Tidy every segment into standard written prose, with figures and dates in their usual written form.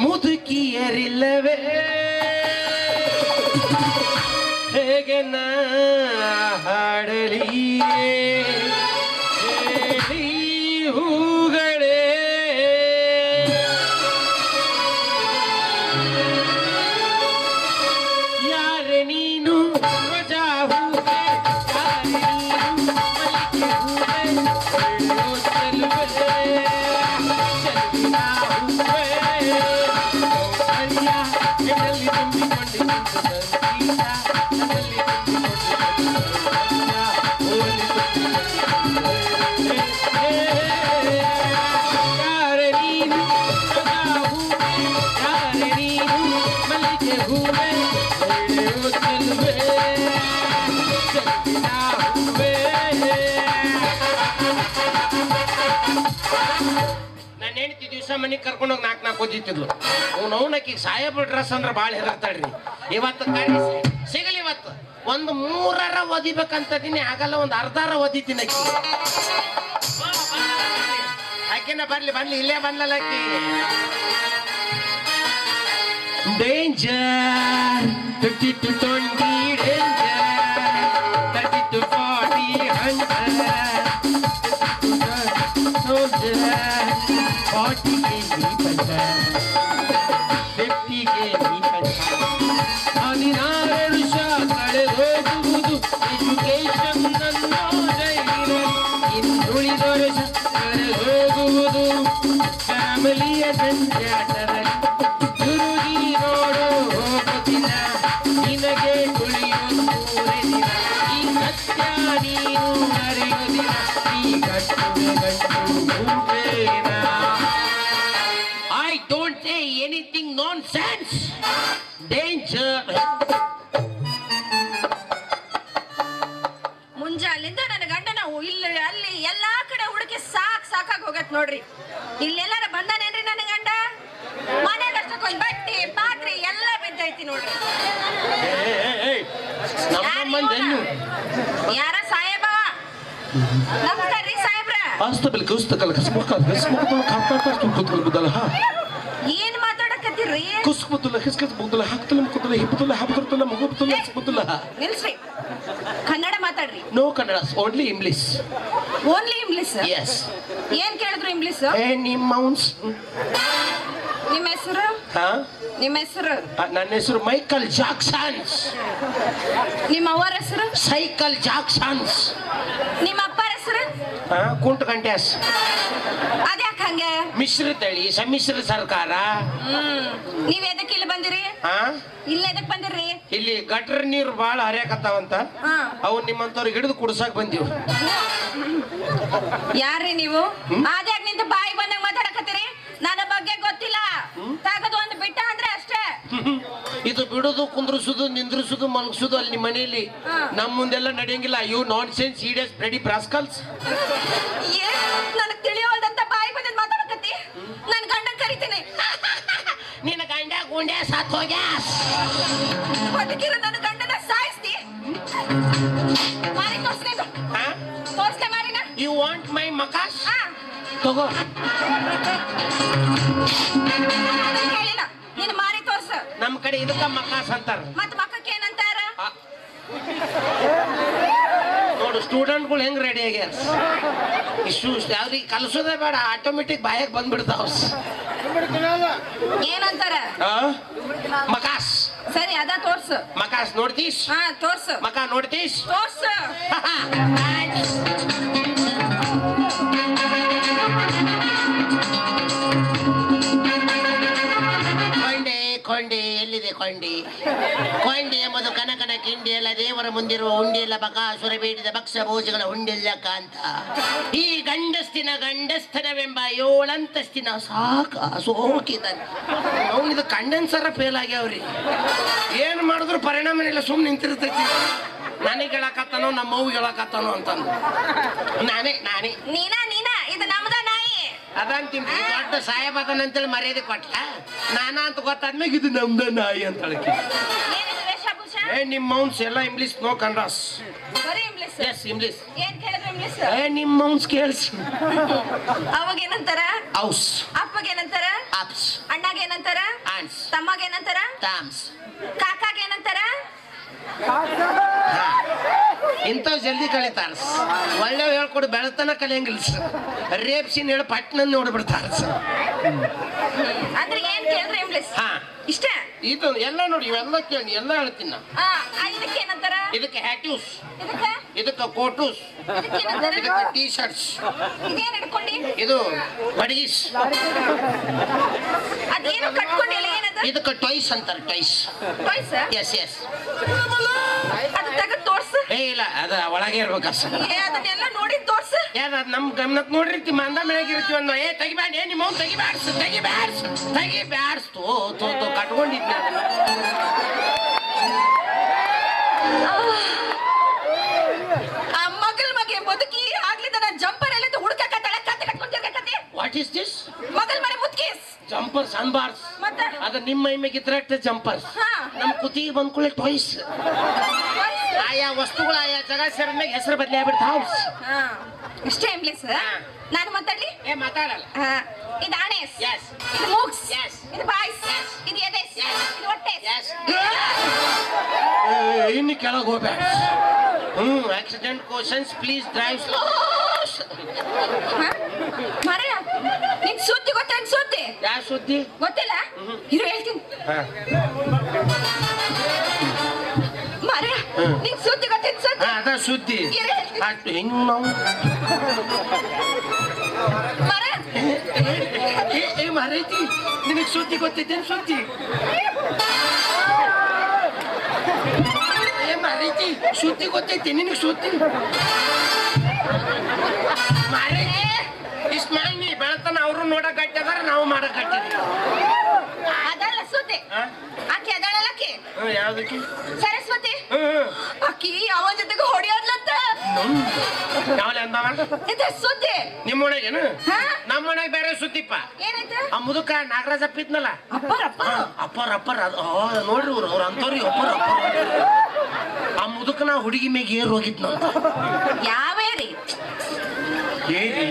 ಮುದುಕಿಯರಿಲ್ಲವೇ ಹೇಗೆ ನಾ ಹಾಡಲಿ ಹೇಳಿ ಹೂಗಳೇ ಯಾರೆ ನೀನು ರೋಜಾ ಹೂವೆ ಯಾರೆ ನೀನು ಮಲ್ಲಿಗೆ ಹೂವೆ ಹೇಳೋ ಚೆಲುವೆ ಚೆಲುವಿನ ಹೂವೆ ಸೌಂದರ್ಯ ಎನ್ನಲ್ಲಿ ತುಂಬಿಕೊಂಡಿದ್ದು ಸಂಗೀತ ನನ್ನಲ್ಲಿ ಯಾರೆ ನೀನು ರೋಜಾ ಹೂವೆ ಯಾರೆ ನೀನು ಮಲ್ಲಿಗೆ ಹೂವೆ ಹೇಳೋ ಚೆಲುವೆ ಚೆಲುವಿನ ಹೂವೆ. ನನ್ನ ಹೆಂಡತಿ ದಿವಸ ಮನೆಗೆ ಕರ್ಕೊಂಡೋಗಿ ನಾಲ್ಕು ಓದಿತ್ತಿದ್ಲು ಅವ್ನವ್ನಕ್ಕಿಗೆ ಸಾಹೇಬ್ರ ಡ್ರೆಸ್ ಅಂದ್ರೆ ಭಾಳ ಹೆದರ್ತಾಳ್ರಿ. ಇವತ್ತು ಕರೆ ಸಿಗಲಿ ಇವತ್ತು ಒಂದು 3 ಓದಿಬೇಕಂತದೀನಿ ಆಗಲ್ಲ, ಒಂದು ಅರ್ಧಾರ ಓದಿದ್ದೀನಿ ಅಕ್ಕಿ ಆಕೆನ ಬರ್ಲಿ ಬರ್ಲಿ ಇಲ್ಲೇ ಬಂದ್ಲಲ್ಲ ಅಕ್ಕಿ. Danger 50 to 20 danger 30 to 40 100 soldier 40 ಗೆ ನೀ ಬಂದ 50 ಗೆ ನೀ ಬಂದ 16 ವರ್ಷ ಕಳೆದೋಗುವುದು ಎಜುಕೇಶನ್ ಅನ್ನೋ ಜೈಲು ಇನ್ನುಳಿದ ವರ್ಷ ಕಳೆದೋಗುವುದು ಫ್ಯಾಮಿಲಿಯ ಸಂಜಾಟದಲ್ಲಿ ಗುರುಗಿ ನೋಡು ಹೋಗುತ್ತಿಲ್ಲ ನಿನಗೆ ಉಳಿಯೋದು 3 ದಿನ ಈ ಸತ್ಯ ನೀನು ಅರಿಯುವುದಿಲ್ಲ ಈ ಗಂಟು ಹೂವೇನ. I don't say anything nonsense danger. ಮುಂಜಾಲಿಂದ ನನ್ನ ಗಂಡ ನಾವು ಇಲ್ಲಿ ಅಲ್ಲಿ ಎಲ್ಲಾ ಕಡೆ ಹುಡುಕಿ ಸಾಕಾಗಿ ಹೋಗತ್ ನೋಡ್ರಿ. ಇಲ್ಲೆಲ್ಲಾರ ಬಂದಾನೇನ್ರಿ ನನ್ನ ಗಂಡ? ಮನೆಗಷ್ಟಕ್ಕೊಂದು ಬಟ್ಟೆ ಪಾತ್ರೆ ಎಲ್ಲ ಬಿದ್ದೈತಿ ನೋಡ್ರಿ. ಯಾರ ಸಾಹೇಬ? ನಮಸ್ಕಾರ್ರಿ ಸಾಹೇಬ್ರ. ಏನ್ ಮಾತಾಡಕತ್ತೀರಿ? ನಿಲ್ಸ್ರಿ, ಕನ್ನಡ ಮಾತಾಡ್ರಿ. No Kannada, only English. Only English? Yes. ಏನ್ ಕೇಳಿದ್ರು ಇಂಗ್ಲಿಷ್? ನಿಮ್ಮ ಹೆಸರು? ನಿಮ್ಮ ಹೆಸರು? ನನ್ನ ಹೆಸರು ಮೈಕಲ್ ಜಾಕ್ಸನ್ಸ್. ನಿಮ್ಮ ಅವರ ಹೆಸರು? ಸೈಕಲ್ ಜಾಕ್ಸನ್ಸ್. ನಿಮ್ಮ ಅಪ್ಪರ ಹೆಸರು? ಕುಂಟ ಕಂಟ್ಯಾಸ್. ಅದ್ಯಾಕ ಹಂಗೆ? ಮಿಶ್ರ ತಳಿ, ಸಮ್ಮಿಶ್ರ ಸರ್ಕಾರ. ನೀವ್ ಎದಕ್ ಇಲ್ಲಿ ಬಂದಿರಿ? ಇಲ್ಲ ಎದಕ್ ಬಂದಿರಿ? ಇಲ್ಲಿ ಗಟರ್ ನೀರು ಬಾಳ ಹರಿಯಾಕತ್ತಾವಂತ, ಅವ್ ನಿಮ್ಮಂತವ್ರಿಗೆ ಹಿಡಿದು ಕುಡ್ಸಾಕ್ ಬಂದೀವಿ. ಯಾರ್ರಿ ನೀವು? ಅದ್ಯಾಕ ನಿಂತ ಬಾಯಿ ಬಂದಂಗ ಮಾತಾಡಕತ್ತೀರಿ? ನನ್ನ ಬಗ್ಗೆ ಗೊತ್ತಿಲ್ಲ, ತಾಗದು ಒಂದು ಬಿಟ್ಟ ಅಂದ್ರೆ ಅಷ್ಟೇ. ಇದು ಬಿಡುದು, ಕುಂದ್ರಿಸುದು, ನಿಂದ್ರಿಸುದು, ಮಲಗಿಸುದು ಅಲ್ಲಿ ನಿಮ್ಮ ಮನೆಯಲ್ಲಿ. ನಮ್ ಮುಂದೆಲ್ಲ ನಡೆಯಂಗಿಲ್ಲ. You non sense ಈಡಿಯಸ್ ಬ್ರೆಡಿ ಬ್ರಾಸ್ಕಲ್ಸ್. ನನಗ್ ತಿಳಿಯೋಲ್ದಂತ ಬಾಯಿ ಬಂದ್ ಮಾತಾಡಕತ್ತಿ. ನನ್ ಗಂಡನ್ ಕರಿತೀನಿ. ನಿನ್ನ ಗಂಡ ಗುಂಡೆ ಸತ್ ಹೋಗ್ಯಾಸ್. ಬದುಕಿರೋ ನನ್ನ ಗಂಡನ ಸಾಯಿಸ್ತಿ. ಮಾರಿ ತೋರ್ಸ್ಲಿಲ್ಲ? ತೋರ್ಸ್ಲೆ ಮಾರಿನ. You want my ಮಕಾಸ್? ತಗೋ. ಹೇಳಿಲ್ಲ, ನೀನು ಮಾರಿ ತೋರ್ಸ. ನಮ್ ಕಡೆ ಇದಕ್ಕ ಮಕಾಸ್ ಅಂತಾರ. ಮತ್ ಮಕ್ಕಕ್ಕೆ ಏನಂತಾರ? ನೋಡು ಸ್ಟೂಡೆಂಟ್ಗಳು ಹೆಂಗ್ ರೆಡಿ ಆಗ್ಯಾರ. ಇಷ್ಟು ಯಾವ್ದು ಕಲ್ಸೋದೇ ಬೇಡ, ಆಟೋಮೆಟಿಕ್ ಬಾಯಾಗ ಬಂದ್ಬಿಡ್ತಾವ. ಏನಂತಾರ? ಮಕಾಸ್. ಸರಿ, ಅದ ತೋರ್ಸು. ಮಕಾಸ್ ನೋಡ್ತೀಸ್? ತೋರ್ಸು. ಮಕಾ ನೋಡ್ತೀಸ್? ತೋರ್ಸು. ಕೊಂಡೆ ಎಲ್ಲಿದೆ ಕೊಂಡಿ? ಕೊಂಡೆ ಎಂಬುದು ಕನಕನ ಕಿಂಡಿ ಅಲ್ಲ, ದೇವರ ಮುಂದಿರುವ ಉಂಡಿ ಇಲ್ಲ, ಬಕಾಸುರ ಬೇಡಿದ ಭಕ್ಷ ಭೋಜಗಳ ಉಂಡಿಲ್ಲ ಕಾಂತ. ಈ ಗಂಡಸ್ಥನವೆಂಬ 7 ಅಂತಸ್ತಿನ ಸಾಕ ಸೋಕಿದನ್. ಅವನಿದು ಕಂಡೆನ್ಸರ ಫೇಲ್ ಆಗ್ಯಾವ್ರಿ. ಏನ್ ಮಾಡಿದ್ರು ಪರಿಣಾಮ ಇಲ್ಲ, ಸುಮ್ಮನೆ ನಿಂತಿರ್ತೈತಿ. ನನಗೆ ಹೇಳಕತ್ತಾನೋ ನಮ್ಮವ್ಗೆ ಹೇಳಕತ್ತಾನೋ ಅಂತಂದು ನಾನೇ ನೀನಾ ಇದು ನಮ್ದ ನಾಯಿ ಅದಂತೀನಿ. ದೊಡ್ಡ ಸಾಹೇಬ್ ಅದನಂತೇಳಿ ಮರ್ಯಾದೆ ಕೊಟ್ಟ. ನಾನಾ ಅಂತ ಗೊತ್ತಾದ್ಮೇಲೆ ಇದು ನಮ್ದ ನಾಯಿ ಅಂತ ಹೇಳಕ್ಕೆ. ನಿಮ್ಮ ಮೌನ್ಸ್ ಎಲ್ಲ ಇಂಗ್ಲಿಷ್, ನೋ ಕನ್ನಡಸ್. ಬರೀ ಇಂಗ್ಲಿಷ್? S English. ಏನ್ ಕೇಳಿದ್ರು ಇಂಗ್ಲಿಷ್ ನಿಮ್ಮ ಅವ್ನ್ಸ್ ಕೇಳ್ಸ್ ಅವಾಗ ಏನಂತಾರ ಔಸ್ ಅಪ್ಪಗ ಏನಂತಾರ ಅಪ್ಸ್ ಅಣ್ಣಾಗ ಏನಂತಾರ ಆನ್ಸ್ ತಮ್ಮಗ ಏನಂತಾರ ತಾಮ್ಸ್ ಕಾಕಾಗ ಏನಂತಾರ ಇಂಥವ್ ಜಲ್ದಿ ಕಲಿತಾರ ಒಳ್ಳೆ ಹೇಳ್ಕೊಡು ಬೆಳತನ ಕಲಿಯಂಗಿಲ್ಲ ಸರ್ ರೇಪ್ಸಿನ ಹೇಳಿ ಪಟ್ನ ನೋಡ್ಬಿಡ್ತಾರ ಸರ್ ಅಂದ್ರೆ ಏನ್ ಕೇಳಿದ್ರೆ ಇಂಗ್ಲಿಷ್ ಹಾ ಇಷ್ಟ ಇದು ಎಲ್ಲ ನೋಡಿ ಇವೆಲ್ಲ ಕೇಳಿ ಎಲ್ಲ ಹೇಳ್ತೀನಿ ನಾ ಇದಕ್ಕೆ ಏನಂತಾರ ಇದಕ್ಕೆ ಹ್ಯಾಟ್ಯೂಸ್ ಇದಕ್ಕೆ ಇದಕ್ಕೆ ಕೋಟೂಸ್ ಇದಕ್ಕೆ ಏನಂತಾರ ಇದಕ್ಕೆ ಟೀ ಶರ್ಟ್ಸ್ ಇದೇನ್ ಹಿಡ್ಕೊಂಡಿ ಇದು ಬಡಗೀಸ್ ಅದೇನು ಕಟ್ಕೊಂಡಿಲ್ಲ ಏನದು ಇದಕ್ಕೆ ಟೊಯ್ಸ್ ಅಂತಾರೆ ಟೊಯ್ಸ್ ಟಾಯ್ಸ್ ಎಸ್ ಎಸ್ ಅದು ತೆಗೆದು ತೋರ್ಸು ಏ ಇಲ್ಲ ಅದ ಒಳಗೆ ಇರ್ಬೇಕ ಸರ್ ಅದನ್ನೆಲ್ಲ ನೋಡಿ ತೋರ್ಸು ಯಾರ ನಮ್ ಗಮನಕ್ಕೆ ನೋಡಿರ್ತಿ ಮಂದ ಮೆಳಗಿರ್ತೀವಿ ಅನ್ನೋ ತೆಗಿಬ್ಯಾಡ ನಿಮ್ಮ ಅವ್ನು ತೆಗಿಬ್ಯಾಡ್ಸ್ ತೋ ಕಟ್ಕೊಂಡಿದ್ನ ಆ ಮಗಳ ಮಗೆ ಮುದುಕಿ ಆಗ್ಲಿಂದ ನಾನು ಜಂಪರ್ ಎಲ್ಲ ಹುಡುಕಕತ್ತಾಳೆ ಕತ್ತೆ ಕಟ್ಕೊಂತಿರ್ಬೇಕತ್ತೆ ವಾಟ್ ಈಸ್ ದಿಸ್ ಮಗಳ ಮನೆ ಮುದುಕೀಸ್ ಜಂಪರ್ಸ್ ಅನ್ಬಾರ್ಸ್ ಮತ್ತೆ ಅದ ನಿಮ್ಮ ಮೈಮೇಗೆ ಇದ್ರಟ್ಟ ಜಂಪರ್ಸ್ ಹಾ. ನಮ್ ಕುತ್ತಿಗೆ ಬಂದ್ಕೊಳ್ಳಿ ಟಾಯ್ಸ್ ಆಯಾ ವಸ್ತುಗಳು ಆಯಾ ಜಾಗ ಸೇರಿದ್ಮೇಲೆ ಹೆಸರು ಬದಲಿ ಆಗ್ಬಿಡ್ತಾವ ಹಾ ಇಷ್ಟೇ ಇಂಗ್ಲಿಷ್ ನಾನು ಮಾತಾಡ್ಲಿ ಮಾತಾಡಲ್ಲ ಇದು ಆಣೆಸ್ Yes. ಇದು ಮೂಗ್ಸ್ Yes. ಇದು ಬಾಯ್ಸ್ ಇದು ಎದೆಸ್ ಇದು ಹೊಟ್ಟೆ ಇನ್ನು ಕೆಳಗೆ ಹೋಗ್ಬೇಡ accident cautions please drive slow ಮರೆಯ ನಿನ್ ಸುದ್ದಿ ಗೊತ್ತೇನ್ ಸುದ್ದಿ ಯಾವ ಸುದ್ದಿ ಗೊತ್ತಿಲ್ಲ ಇರು ಹೇಳ್ತೀನಿ ಮರೆಯ ನಿನ್ ಸುದ್ದಿ ಗೊತ್ತೇನ್ ಸುದ್ದಿ ಅದ ಸುದ್ದಿ ಇರು ಹೇಳ್ತೀನಿ ಅಷ್ಟು ಹೆಂಗ್ ನಾವು ಮರೆಯ ಮರೈತಿ ನಿನಗೆ ಸುದ್ದಿ ಗೊತ್ತಿದ್ದೇನು ಸುದ್ದಿ ಮರೈತಿ ಸುದ್ದಿ ಗೊತ್ತೈತಿ ನಿನಗೆ ಸುದ್ದಿ ಮಾರೈತಿ ಇಷ್ಟು ಮಾಡಿ ಬೆಳತನ ಅವರು ನೋಡಕ್ ಗಟ್ಟಿದಾರ ನಾವು ಮಾಡಕ್ ಗಟ್ಟಿದ್ವಿ ಅದಲ್ಲ ಸುದ್ದಿ ಆಕಿ ಅದಳಲ್ಲ ಆಕಿ ಯಾವ್ದಕ್ಕೆ ಸರಸ್ವತಿ ಆಕಿ ಅವನ ಜೊತೆಗೆ ಹೊಡಿಯೋದ್ಲಂತ ಯಾವಲ್ಲ ಅಂದವ ಇದು ಸುದ್ದಿ ನಿಮ್ಮ ಒಣಗೇನು ಹಾ? ನಮ್ಮ ಒಣಗ ಬೇರೆ ಸುದ್ದಿಪ್ಪ ಏನಾಯ್ತು ಆ ಮುದುಕ ನಾಗರಾಜ್ ಅಪ್ಪಿದ್ನಲ್ಲ ಅಪ್ಪರ ಅಪ್ಪರ್ ಅದು ನೋಡ್ರಿ ಅವ್ರ ಅಂತವ್ರಿಗೆ ಅಪ್ಪರ್ ಆ ಮುದುಕನ ಹುಡುಗಿ ಮೇಗೆ ಏರ್ ಹೋಗಿದ್ನಂತ ಯಾವೇರಿ ಏರಿ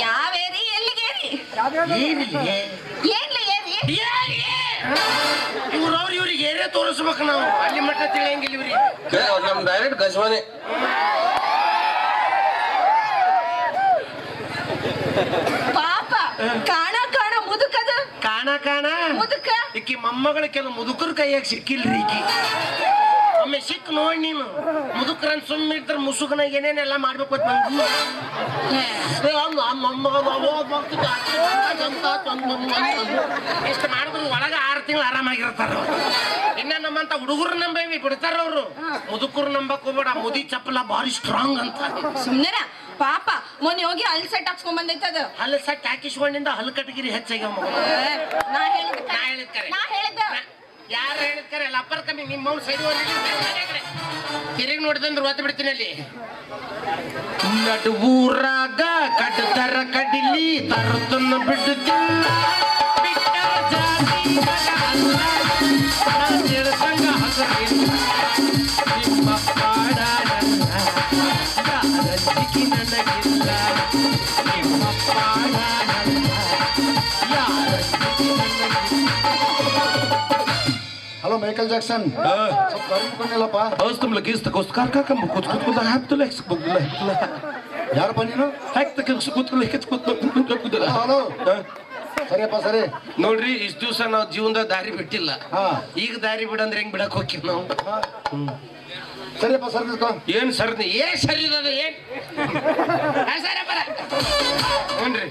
ಯಾವೇರಿ ಎಲ್ಲಿಗೇರಿ ಏನಿಲ್ಲ ಏನ್ಲಿ ಏರಿ ಇವ್ರಿಗೆ ಏರೇ ತೋರಿಸ್ಬೇಕು ನಾವು ಅಲ್ಲಿ ಮಟ್ಟ ತಿಳಿಯಂಗಿಲ್ಲ ಇವ್ರಿಗೆ ನಮ್ ಡೈರೆಕ್ಟ್ ಗಜವಾನೆ ಪಾಪ ಕಾಣ ಕಾಣ ಮುದುಕದ ಕಾಣ ಮುದುಕ ಈಕಿ ಮೊಮ್ಮಗಳ ಕೆಲವು ಮುದುಕರ ಕೈಯಾಗ ಸಿಕ್ಕಿಲ್ರಿ ಈಕಿ ಒಮ್ಮೆ ಸಿಕ್ ನೋಡಿ ನೀನು ಮುದುಕರನ್ ಸುಮ್ಮನೆ ಇದ್ರೆ ಮುಸುಕನಾಗ ಏನೇನೆಲ್ಲ ಮಾಡ್ಬೇಕು ಅಂತ ಇಷ್ಟು ಮಾಡಿದ್ರು ಒಳಗ 6 ತಿಂಗಳು ಆರಾಮಾಗಿರ್ತಾರ ಇನ್ನ ನಮ್ಮಂತ ಹುಡುಗರು ನಂಬೇವಿ ಬಿಡ್ತಾರ ಅವ್ರು ಮುದುಕರು ನಂಬಕ್ ಹೋಗ್ಬೇಡ ಮುದಿ ಚಪ್ಪಲ ಭಾರಿ ಸ್ಟ್ರಾಂಗ್ ಅಂತ ಸುಮ್ನೆರ ಪಾಪ ಮೊನ್ನೆ ಹೋಗಿ ಅಲ್ಲಿ ಸೆಟ್ ಹಾಕ್ಸ್ಕೊಂಡ್ ಬಂದೈತದ ಹಲ್ಲು ಸಟ್ ಹಾಕಿಸ್ಕೊಂಡಿಂದ ಹಲ್ಲು ಕಟಗಿರಿ ಹೆಚ್ಚಾಗ್ಯಾವ ಮಗಳು ನಾ ಹೇಳಿದ ನಾ ಹೇಳಿದ್ ಕರೆ. ನಾ ಹೇಳಿದ ಯಾರು ಹೇಳಿದ್ಕರೆ ಅಲ್ಲ ಅಪ್ಪರ್ ಕಮ್ಮಿ ನಿಮ್ಮ ಸೈಡ್ ತಿರುಗಿ ನೋಡಿದಂದ್ರೆ ಒತ್ತು ಬಿಡ್ತೀನಿ ಅಲ್ಲಿ ನಡು ಊರಾಗ ಕಡ್ತರ ಕಡಿಲಿ ತರುತ್ತನ್ನ ಬಿಡುತ್ತಿಲ್ಲ ಬಿಟ್ಟರ ಜಾತಿ ಮಗ ಅಲ್ಲ, ನಾನ್ ತಿಳ್ಕಂಗ ಹಸರಿಲ್ಲ. ನಿಮ್ಮ ಪಾಡ ನನ್ನ ಯಾರ ಜಿಗಿ ನನಗಿಲ್ಲ ನಿಮ್ಮ ಪಾಡ ನನ್ನ ಯಾರ ಜಿಗಿ ನನಗಿಲ್ಲ. ಹಲೋ ಮೈಕಲ್ ಜಾಕ್ಸನ್ ಸ್ವಲ್ಪ ಬರ್ಕೊಂಡಲ್ಲಪ್ಪ أصلا لقيت كوست كاركا كم كنت كنت هبت لك سبب الله ಯಾರಪ್ಪ ನೀನು هكت كنت كنت ಹಲೋ ಸರಿಯಪ್ಪ ಸರಿ ನೋಡ್ರಿ ಇಷ್ಟು ದಿವಸ ನಾವು ಜೀವನದ ದಾರಿ ಬಿಟ್ಟಿಲ್ಲ ಹಾ. ಈಗ ದಾರಿ ಬಿಡಂದ್ರೆ ಹೆಂಗ್ ಬಿಡಕ್ ಹೋಗ್ತೀವಿ ನಾವು ಸರಿಯಪ್ಪ ಸರಿ ನಿಂತ್ಕೊ. ಏನ್ ಸರ್ದಿ ಏನ್ ಸರಿ ಇರೋದು ಏನ್ ಹ್ಞೂನ್ರಿ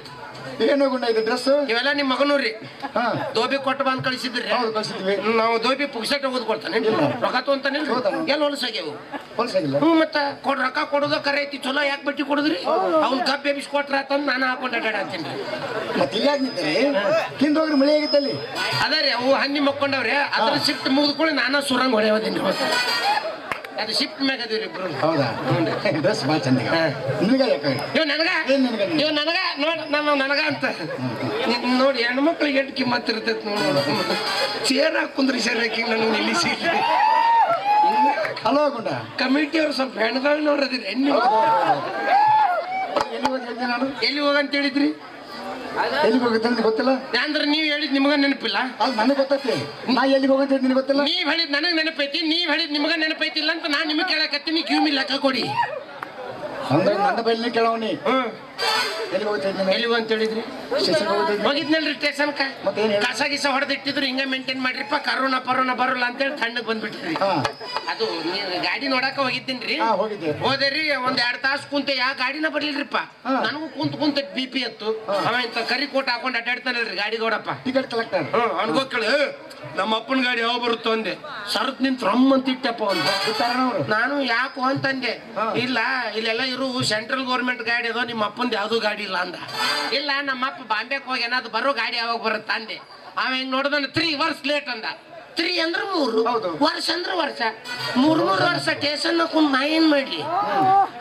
ಏನು ಗುಂಡ ಇದು ಡ್ರೆಸ್ ಇವೆಲ್ಲ ನಿಮ್ಮ ಮಗನೂರಿ ಹಾ ದೋಬಿ ಕೊಟ್ಟು ಬಂದ್ ಕಳಿಸಿದ್ರಿ ಹೌದು ಕಳ್ಸಿದ್ವಿ ನಾವು ದೋಬಿ ಪುಕ್ಸೆಟ್ ಹೋಗೋದು ಕೊಡ್ತಾನೆ ಇಲ್ಲ. ರೊಕ್ಕ ತಗೊಂತಾನಿಲ್ಲ ಹೌದಾ? ಎಲ್ಲಿ ಹೊಲಸಾಗ್ಯಾವು ಹೊಲ್ಸಾಗಿಲ್ಲ ಹ್ಞೂ ಮತ್ತ ರೊಕ್ಕ ಕೊಡೋದು ಕರೆ ಐತಿ ಚಲೋ ಯಾಕೆ ಬಟ್ಟಿ ಕೊಡುದ್ರಿ ಅವ್ನ ಗಬ್ಬೆ ಬಿಸ್ ಕೊಟ್ರ ಅಂತಂದು ನಾನು ಹಾಕೊಂಡು ಅಡ್ಡಾಡ್ತೀನಿ ಮತ್ತೆ ಇಲ್ಲಿ ಯಾಕೆ ನಿಂತೀರಿ ಹಿಂದ್ ಹೋಗ್ರಿ ಮಳೆ ಆಗಿತ್ತಲ್ಲಿ ಅದ ರೀ ಅವು ಹಣ್ಣಿ ಮಕ್ಕೊಂಡವ್ರಿ ಅದ್ರ ಶಿಫ್ಟ್ ಮುಗಿದ್ಕೊಳ್ಳಿ ನಾನು ಸುರಂಗ್ ಹೊಡೆಯೋದೀನಿ ಅದು ಶಿಫ್ಟ್ ಮ್ಯಾಗ ಅದೀವ್ರಿ ಇಬ್ರು ಹೌದಾ ಡ್ರೆಸ್ ಭಾಳ ಚಂದ ನಿನಗೆ ಯಾಕೆ ಇವ್ ನನಗ ಏನ್ ನಿನಗೆ? ಇವ್ ನನಗ ನೋಡ್ ನನಗ ಅಂತ ನೋಡಿ ಹೆಣ್ಮಕ್ಳಿಗೆ ಎಷ್ಟು ಕಿಮ್ಮತ್ ಇರ್ತೈತಿ ನೋಡು ಚೇರ್ ಹಾಕಿ ಕುಂದ್ರಿ ಸರಿಯಾಗಿ ನನಗೆ ನಿಲ್ಲಿಸಿ ಹಿಂಗ್ ಹಲೋ ಗುಂಡ ಕಮಿಟಿ ಅವ್ರು ಸ್ವಲ್ಪ ಹೆಣ್ಗಳು ನೋಡಿದ್ರಿ ಎಲ್ಲಿ ಹೋಗಿ ಹೇಳಿದ್ದೆ ನಾನು ಎಲ್ಲಿ ಹೋಗಂತ ಹೇಳಿದ್ರಿ ಎಲ್ಲಿಗೆ ಹೋಗುತ್ತೆ ಅಂತ ಗೊತ್ತಿಲ್ಲ ಅಂದ್ರೆ ನೀವ್ ಹೇಳಿದ್ ನಿಮಗ ನೆನಪಿಲ್ಲ ಅದು ನನಗೆ ಗೊತ್ತೈತಿ ನಾ ಎಲ್ಲಿಗೆ ಹೋಗಂತ ಹೇಳಿ ನಿನಗೆ ಗೊತ್ತಿಲ್ಲ ನೀವ್ ಹೇಳಿದ್ ನನಗ್ ನೆನಪೈತಿ ನೀವ್ ಹೇಳಿದ್ ನಿಮಗ ನೆನಪೈತಿಲ್ಲ ಅಂತ ನಾನ್ ನಿಮಗ್ ಕೇಳಕತ್ತೀನಿ ಕ್ಯೂ ಮಿ ಲೆಕ್ಕ ಕೊಡಿ ಅಂದ್ರೆ ನನ್ನ ಬೈಲಿ ಕೇಳವನಿ ಎಲ್ಲಿಗೆ ಹೋಗ್ತಾ ಇದ್ದೀನಿ ಎಲ್ಲಿ ಅಂತ ಹೇಳಿದ್ರಿ ಸ್ಟೇಷನ್ಗೆ ಹೋಗ್ತಾ ಇದ್ದೀನಿ ಹೋಗಿದ್ನಲ್ರಿ ಸ್ಟೇಷನ್ ಮತ್ತೇನ್ ಹೇಳಿ? ಕಸ ಗಿಸ ಹೊಡೆದಿಟ್ಟಿದ್ರು ಹಿಂಗ ಮೇಂಟೈನ್ ಮಾಡ್ರಿಪ್ಪ ಕರೋನಾ ಪರೋನಾ ಬರೋಲ್ಲ ಅಂತೇಳಿ ತಣ್ಣಗ್ ಬಂದ್ಬಿಟ್ರಿ ಹಾ ಅದು ನೀವು ಗಾಡಿ ನೋಡಾಕ ಹೋಗಿದ್ದೀನ್ರಿ ಹಾ ಹೋಗಿದ್ದೆ ಹೋದೇರಿ ಒಂದ್ 2 ತಾಸು ಕುಂತೆ ಯಾ ಗಾಡಿನ ಬರ್ಲಿಲ್ರಿಪ್ಪ ಹಾ. ನನಗೂ ಕುಂತ BP ಹತ್ತು ಅವ ಇಂತ ಕರಿ ಕೋಟ್ ಹಾಕೊಂಡ್ ಅಡ್ಡಾಡ್ತಾನಲ್ರಿ ಗಾಡಿ ಗೌಡಪ್ಪ ಟಿಕೆಟ್ ಕಲೆಕ್ಟರ್ ಅನ್ಗೋ ಕೇಳಿ ನಮ್ಮ ಅಪ್ಪನ ಗಾಡಿ ಯಾವ ಬರುತ್ತೋ ಅಂದೆ ಸರತ್ ನಿಂತ ರಮ್ ಅಂತ ಇಟ್ಟಪ್ಪ ಅಂತ ಅವರು ನಾನು ಯಾಕೋ ಅಂತಂದೆ ಹಾ. ಇಲ್ಲ ಇಲ್ಲೆಲ್ಲ ಇರು ಸೆಂಟ್ರಲ್ ಗೌರ್ಮೆಂಟ್ ಗಾಡಿ ಅದೋ ನಿಮ್ಮ ಅಪ್ಪಂದು ಯಾವ್ದು ಗಾಡಿ ಇಲ್ಲ ಅಂದ ಇಲ್ಲ ನಮ್ಮ ಅಪ್ಪ ಬಾಂಬೆಗೆ ಹೋಗಿ ಏನಾದ್ರು ಬರೋ ಗಾಡಿ ಯಾವಾಗ ಬರುತ್ತೆ ಅಂದೆ ಅವ ಹೆಂಗ್ ನೋಡಿದ 3 ವರ್ಷ ಲೇಟ್ ಅಂದ 3 ಅಂದ್ರೆ 3 ಹೌದು. ವರ್ಷ ಅಂದ್ರೆ ವರ್ಷ 3 ವರ್ಷ ಸ್ಟೇಷನ್ ಕುಂದ್ ನಾ ಏನ್ ಮಾಡ್ಲಿ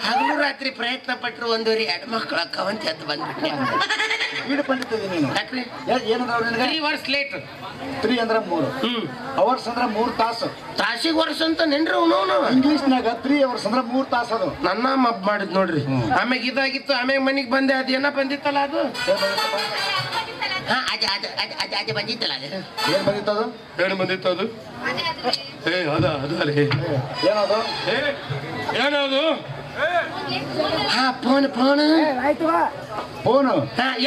ಹಗಲು ರಾತ್ರಿ ಪ್ರಯತ್ನ ಪಟ್ರು 1.5 ಮಕ್ಕಳು ಅಕ್ಕವಂತ ಎದ್ದು ಬಂದ್ಬಿಟ್ಟೆ ವೀಡು ಪಂಡಿತಿದ್ದೀನಿ ನೀನು ಯಾಕ್ರಿ ಏನಂದ್ರೆ ನಿನಗೆ 3 ವರ್ಷ ಲೇಟ್ 3 ಅಂದ್ರೆ 3 ಅವರ್ಸ್ ಅಂದ್ರೆ 3 ತಾಸು ತಾಸಿಗೆ ವರ್ಷ ಅಂತ ನೆನ್ರಿ ಅವನು ಇಂಗ್ಲಿಷ್ನಾಗ 3 ಅವರ್ಸ್ ಅಂದ್ರೆ 3 ತಾಸು ಅದು ನನ್ನ ಮಪ್ ಮಾಡಿದ್ ನೋಡ್ರಿ ಆಮ್ಯಾಗ ಇದಾಗಿತ್ತು ಆಮ್ಯಾಗ ಮನಿಗ್ ಬಂದೆ ಅದೇನ ಬಂದಿತ್ತಲ್ಲ ಅದು ಏನ್ ಬಂದಿತ್ತಪ್ಪ? ಹಾ ಅದೇ ಬಂದಿತ್ತಲ್ಲ ಅದು ಏನ್ ಬಂದಿತ್ತು ಅದು ಏನು ಬಂದಿತ್ತು ಅದು ಏ ಅದ ರೀ ಏನದು ಏನದು ಹಾ ಫೋನ್ ಫೋನು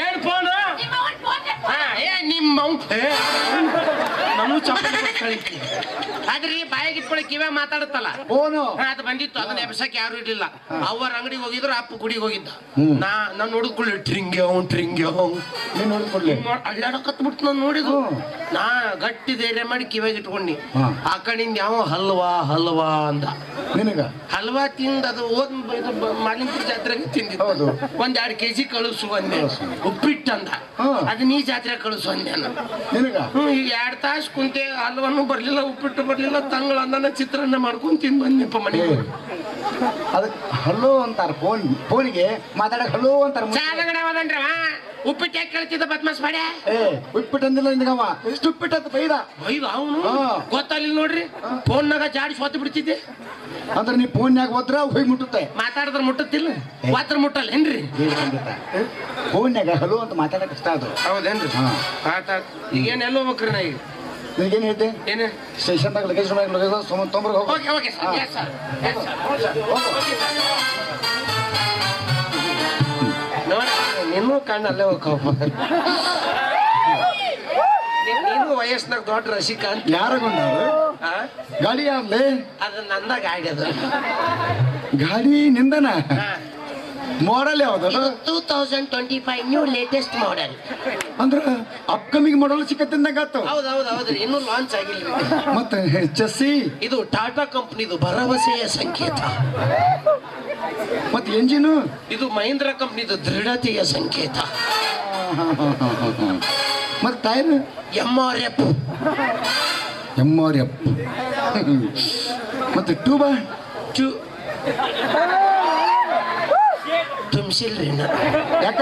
ಏನ್ ಫೋನ್ ಏ ನಿಮ್ಮ ನಾನು ಚಪ್ಪಲಿ ಕಳಿಸಿ ಆದ್ರಿ ಬಾಯಿಗೆ ಇಟ್ಕೊಳ್ಳಿ ಕಿವ್ಯಾಗ ಮಾತಾಡುತ್ತಲ್ಲ ಫೋನು ಅದು ಬಂದಿತ್ತು ಅದನ್ನ ಎಬ್ಸಕ್ಕೆ ಯಾರು ಇರ್ಲಿಲ್ಲ ಅವ್ರ ಅಂಗಡಿಗೆ ಹೋಗಿದ್ರು ಅಪ್ಪ ಗುಡಿಗೆ ಹೋಗಿದ್ದ ನಾನು ನೋಡಿದ್ಕೊಳ್ಳಿ ಟ್ರಿಂಗ್ಯಾವ್ ನೀನ್ ನೋಡಿಕೊಡ್ಲಿ ಅಳ್ಳಾಡಕತ್ ಬಿಟ್ಟು ನಾನು ನೋಡಿದ್ರು ನಾ ಗಟ್ಟಿ ಧೈರ್ಯ ಮಾಡಿ ಕಿವ್ಯಾಗ ಇಟ್ಕೊಂಡಿ ಆ ಕಡೆಯಿಂದ ಯಾವ ಹಲ್ವಾ ಅಂದ ನಿನಗ ಹಲ್ವಾ ತಿಂದ ಅದು ಮಾಲಿಂಪುರ ಜಾತ್ರೆಗೆ ತಿಂದಿದ್ದು ಹೌದು. 1-2 kg ಕಳಿಸು ಅಂದೆ ಉಪ್ಪಿಟ್ಟು ಅಂದ ಹಾ. ಅದನ್ನ ಈ ಜಾತ್ರೆ ಕಳಿಸು ಅಂದೆ ನಾನು ನಿನಗ ಈಗ 2 ತಾಸು ಕುಂತೆ ಹಲ್ವನ್ನು ಬರ್ಲಿಲ್ಲ ಉಪ್ಪಿಟ್ಟು ಬರ್ಲಿಲ್ಲ ತಂಗಳ ಅನ್ನ ಚಿತ್ರಾನ್ನ ಮಾಡ್ಕೊಂಡ್ ತಿಂದ್ ಬಂದೆಪ್ಪ ಮನೆಗೆ ಅದಕ್ಕೆ ಹಲೋ ಅಂತಾರ ಫೋನಿಗೆ ಮಾತಾಡಕ್ ಹಲೋ ಅಂತಾರ ಚಾಲಗಡೆ ಹೋದನ್ರವ ಉಪ್ಪಿಟ್ಟು ಯಾಕೆ ಕೇಳ್ತಿದ್ದ ಬದ್ಮಾಸ್ ಮಾಡ್ಯ ಉಪ್ಪಿಟ್ಟು ಅಂದಿಲ್ಲ ನಿನಗವ ಎಷ್ಟು ಉಪ್ಪಿಟ್ಟು ಬೈದ ಬೈದು ಅವನು ಹಾ. ಗೊತ್ತಲ್ಲ ನೋಡ್ರಿ ಫೋನ್ನಾಗ ಜಾಡಿ ಸೋತು ಬಿಡ್ತಿದ್ದೆ ಅಂದ್ರೆ ನೀ ಫೋನ್ಯಾಗ ಹೋದ್ರ ಹೋಗಿ ಮುಟ್ಟುತ್ತೆ ಮಾತಾಡಿದ್ರೆ ಮುಟ್ಟುತ್ತಿಲ್ಲ ಮಾತ್ರ ಮುಟ್ಟಲ್ಲ ಏನ್ರಿ ಫೋನ್ಯಾಗ ಹಲೋ ಅಂತ ಮಾತಾಡಕ್ ಇಷ್ಟ ಅದು ಹೌದೇನ್ರಿ ಹಾ. ಈಗ ಏನ್ ಎಲ್ಲ ಹೋಗ್ಬೇಕ್ರಿ ನಾ ಈಗ ನಿನಗೇನ್ ಹೇಳ್ದೆ ಏನೇ ಸ್ಟೇಷನ್ದಾಗ ಲಗೇಜ್ ತೊಂಬರ್ಗೆ ಹೋಗ ಓಕೆ ಸರ್ ಎಸ್ ಸರ್ ನೋಡಿ ನಿನ್ನೂ ಕಣ್ಣು ಅಲ್ಲೇ ಹೋಗಪ್ಪ ನೀನು ವಯಸ್ಸಿನಾಗ ದೊಡ್ಡ ರಸಿಕ ಅಂತ ಯಾರಗೊಂಡಾರು ಗಾಡಿ ಯಾವ್ದೇ ಅದು ನಂದ ಗಾಡಿ ಅದು ಗಾಡಿ ನಿಂದನ ಮಾಡಲ್ ಯಾವ್ದು 2025 ನ್ಯೂ ಲೇಟೆಸ್ಟ್ ಮಾಡೆಲ್ ಅಂದ್ರ ಅಪ್ಕಮಿಂಗ್ ಮಾಡಲ್ ಸಿಕ್ಕತ್ತಿಂದಾಗತ್ತು ಹೌದ್ರಿ ಇನ್ನೂ ಲಾಂಚ್ ಆಗಿಲ್ರಿ ಮತ್ತೆ ಚೆಸ್ಸಿ ಇದು ಟಾಟಾ ಕಂಪ್ನಿದು ಭರವಸೆಯ ಸಂಕೇತ ಮತ್ತೆ ಎಂಜಿನು ಇದು ಮಹೀಂದ್ರ ಕಂಪ್ನಿದು ದೃಢತೆಯ ಸಂಕೇತ ಮತ್ತೆ ಟೈರ್ MRF MRF ಮತ್ತೆ ತುಂಬಿಸಿಲ್ರಿ ಯಾಕ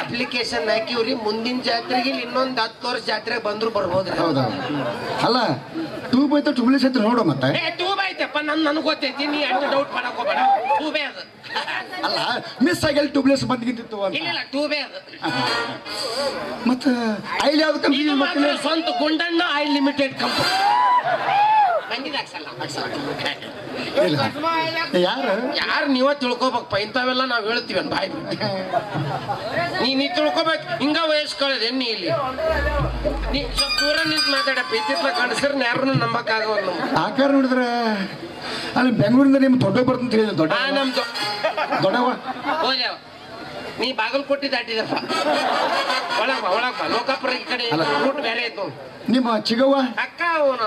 ಅಪ್ಲಿಕೇಶನ್ ಹಾಕಿವ್ರಿ ಮುಂದಿನ ಜಾತ್ರೆಗೆ ಇನ್ನೊಂದು 10 ವರ್ಷ ಜಾತ್ರೆಗೆ ಬಂದ್ರು ಬರ್ಬೋದ್ರಿ ಹೌದೌದು ಅಲ್ಲ ಟ್ಯೂಬ್ ಐತೆ ಟ್ಯೂಬ್ಲೆಸ್ ಐತೆ ನೋಡು ಮತ್ತೆ ಟ್ಯೂಬ್ ಐತಪ್ಪ ನನಗೆ ಗೊತ್ತೈತಿ ನೀ ಅಷ್ಟು ಡೌಟ್ ಮಾಡಕ್ ಹೋಗ್ಬೇಡ ಟ್ಯೂಬೇ ಅದು ಅಲ್ಲ ಮಿಸ್ ಆಗಿ ಟ್ಯೂಬ್ಲೆಸ್ ಬಂದ್ಗಿಂತಿತ್ತು ಅಂತ ಇಲ್ಲ ಟ್ಯೂಬೇ ಅದು ಮತ್ತೆ ಐಲ್ ಯಾವ್ದು ಇದು ಕಂಪ್ನಿ ಮಾತ್ರ ಸ್ವಂತ ಗುಂಡಣ್ಣ ಆಯಿಲ್ ಲಿಮಿಟೆಡ್ ಕಂಪನಿ ಬಂದಿದೆ ಯಾರು ನೀವ ತಿಳ್ಕೊಬೇಕಪ್ಪ ಇಂಥವೆಲ್ಲ ನಾವ್ ಹೇಳ್ತೀವಿ ಬಾಯ್ ನೀ ತಿಳ್ಕೊಬೇಕು ಹಿಂಗ ವಯಸ್ಸು ಕಳೆದೆ ನೀ ಇಲ್ಲಿ ನೀ ಸ್ವಲ್ಪ ದೂರ ನಿಂತು ಮಾತಾಡಪ್ಪ ಇತ್ತಿತ್ಲ ಗಂಡಸರ್ ಯಾರನ್ನು ನಂಬಕ್ ಆಗವಲ್ಲ ಆಕಾರ ನೋಡಿದ್ರೆ ಅಲ್ಲಿ ಬೆಂಗಳೂರಿಂದ ನಿಮ್ ದೊಡ್ಡ ಬರ್ತಂತ ಹೇಳಿದ್ರು ದೊಡ್ಡ ನಮ್ದು ದೊಡ್ಡವ ಹೋಗ್ಯಾವ ನೀ ಬಾಗಲಕೋಟೆ ದಾಟಿದಪ್ಪ ಒಳಗ್ ಬಾ ಲೋಕಾಪುರ ಈ ಕಡೆ ರೂಟ್ ಬೇರೆ ಐತು ನಿಮ್ಮ ಚಿಗವ್ವ ಅಕ್ಕ ಅವನು